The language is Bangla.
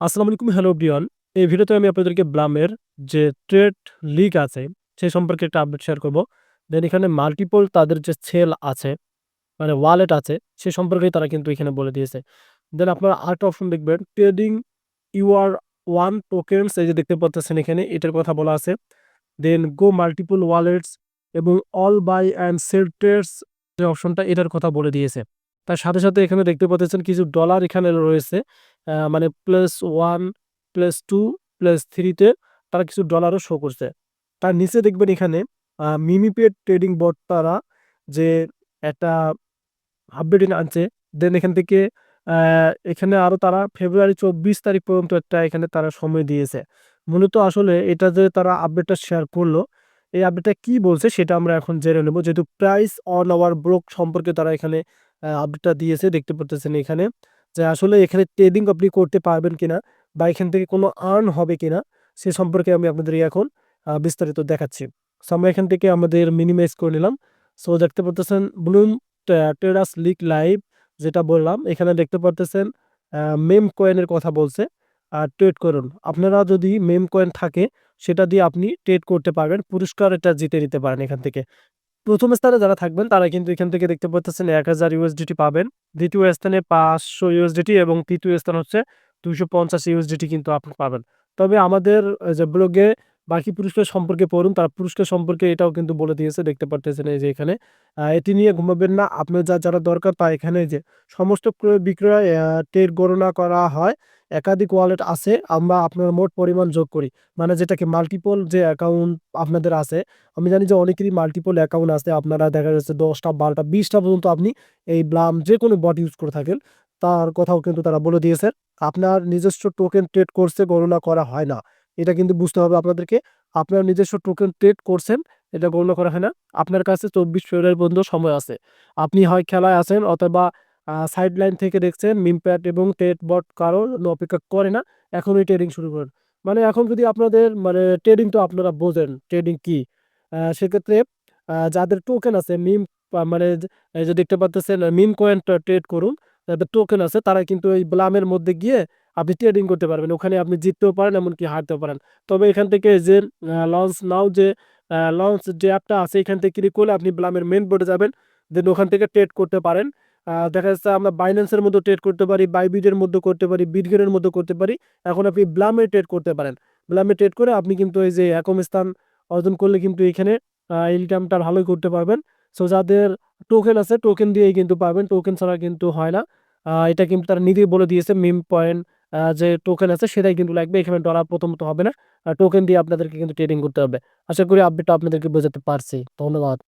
আসসালামু আলাইকুম, হ্যালো এভরিওয়ান। এই ভিডিওতে আমি আপনাদেরকে ব্লামের যে ট্রেড লিগ আছে, সে সম্পর্কে একটা আপডেট শেয়ার করব। দেন এখানে মাল্টিপল তাদের যে সেল আছে, মানে ওয়ালেট আছে, সে সম্পর্কেই তারা কিন্তু এখানে বলে দিয়েছে। দেন আপনারা আরেকটা অপশন দেখবেন, ট্রেডিং ইউআর ওয়ান টোকেনস, এই যে দেখতে পাচ্ছেন এখানে এটার কথা বলা আছে। দেন গো মাল্টিপল ওয়ালেটস এবং all buy and sell trades যে অপশনটা, এটার কথা বলে দিয়েছে। তার সাথে সাথে এখানে দেখতে পাচ্ছেন কিছু ডলার এখানে রয়েছে, মানে +1 +2 +3 তে তারা কিছু ডলারও শো করছে। তার নিচে দেখবেন এখানে মিমিপেড ট্রেডিং বট তারা যে একটা আপডেট আনছে। দেন এখান থেকে এখানে আরো তারা ফেব্রুয়ারি 24 তারিখ পর্যন্ত একটা এখানে তারা সময় দিয়েছে। মূলত আসলে এটা যে তারা আপডেটটা শেয়ার করলো, এই আপডেটটা কি বলছে সেটা আমরা এখন জেনে নেব। যেহেতু প্রাইস অন আওয়ার ব্রোক সম্পর্কে তারা এখানে আপডেটটা দিয়েছে, দেখতে পারতেছেন এখানে যে আসলে এখানে ট্রেডিং আপনি করতে পারবেন কিনা বা এখান থেকে কোনো আর্ন হবে কিনা সে সম্পর্কে আমি আপনাদের এখন বিস্তারিত দেখাচ্ছি। সো আমরা এখান থেকে আমাদের মিনিমাইজ করে নিলাম। সো দেখতে পারতেছেন ব্লুম টেরাস লিগ লাইভ, যেটা বললাম এখানে দেখতে পারতেছেন মেম কয়েনের কথা বলছে। ট্রেড করুন, আপনারা যদি মেম কয়েন থাকে সেটা দিয়ে আপনি ট্রেড করতে পারবেন, পুরস্কার এটা জিতে নিতে পারেন এখান থেকে। প্রথম স্থানে যারা থাকবেন তারা কিন্তু এখান থেকে দেখতে পাচ্ছেন 1000 ইউএসডিটি পাবেন, দ্বিতীয় স্থানে 500 ইউএসডিটি এবং তৃতীয় স্থান হচ্ছে 250 ইউএসডিটি কিন্তু আপনি পাবেন। তবে আমাদের যে ব্লগে বাকি পুরস্কার সম্পর্কে পড়ুন, তার পুরস্কার সম্পর্কে এটাও কিন্তু বলে দিয়েছে, দেখতে পারতেছেন এই যে এখানে। এটি নিয়ে ঘুমাবেন না, আপনার যারা দরকার তা এখানে যে সমস্ত ক্রয় বিক্রয় টের গণনা করা হয়, একাধিক ওয়ালেট আছে, আমরা আপনার মোট পরিমাণ যোগ করি, মানে যেটাকে মাল্টিপল যে অ্যাকাউন্ট আপনাদের আছে। আমি জানি যে অনেকেরই মাল্টিপল অ্যাকাউন্ট আছে, আপনারা দেখা যাচ্ছে 10টা 12টা 20টা পর্যন্ত আপনি এই ব্লাম যে কোনো বট ইউজ করে থাকেন, তার কথাও কিন্তু তারা বলে দিয়েছে। আপনার নিজস্ব টোকেন ট্রেড করছে গণনা করা হয় না, এটা কিন্তু বুঝতে হবে আপনাদেরকে। আপনার নিজস্ব টোকেন ট্রেড করছেন, এটা গণনা করা হয় না। আপনার কাছে 24 ফেব্রুয়ারি পর্যন্ত সময় আছে। আপনি হয় খেলায় আছেন অথবা সাইড লাইন থেকে দেখছেন, মিমপ্যাট এবং ট্রেড বট কারো অপেক্ষা করে না, এখনই ট্রেডিং শুরু করেন। মানে এখন যদি আপনাদের মানে ট্রেডিং তো আপনারা বোঝেন ট্রেডিং কি। সেক্ষেত্রে যাদের টোকেন আছে মিম, মানে এই যে দেখতে পাচ্ছেন মিম কয়েন ট্রেড করুন, যাদের টোকেন আছে তারা কিন্তু এই ব্লামের মধ্যে গিয়ে আপনি ট্রেডিং করতে পারবেন। ওখানে আপনি জিততেও পারেন, এমনকি হারতেও পারেন। তবে এখান থেকে যে লঞ্চ নাও যে লঞ্চ যে অ্যাপটা আছে, এখান থেকে ক্লিক করলে আপনি ব্লামের মেইন বোর্ডে যাবেন। দেন ওখান থেকে ট্রেড করতে পারেন। দেখা যাচ্ছে আমরা বাইন্যান্সের মধ্যে ট্রেড করতে পারি, বাইবিটের মধ্যে করতে পারি, বিটগেনের মধ্যে করতে পারি। এখন আপনি ব্লামে ট্রেড করতে পারেন। ব্লামে ট্রেড করে আপনি কিন্তু এই যে একম স্থান অর্জন করলে কিন্তু এখানে ইনকামটা ভালোই করতে পারবেন। সো যাদের টোকেন আছে টোকেন দিয়েই কিন্তু পাবেন, টোকেন ছাড়া কিন্তু হয় না। এটা কিন্তু তারা নিজেই বলে দিয়েছে, মিম পয়েন্ট যে টোকেন আছে সেটাই কিন্তু লাগবে, এখানে ডলার প্রথমত হবে না। টোকেন দিয়ে আপনাদেরকে কিন্তু ট্রেডিং করতে হবে। আশা করি আপডেটটা আপনাদেরকে বোঝাতে পারছি। ধন্যবাদ।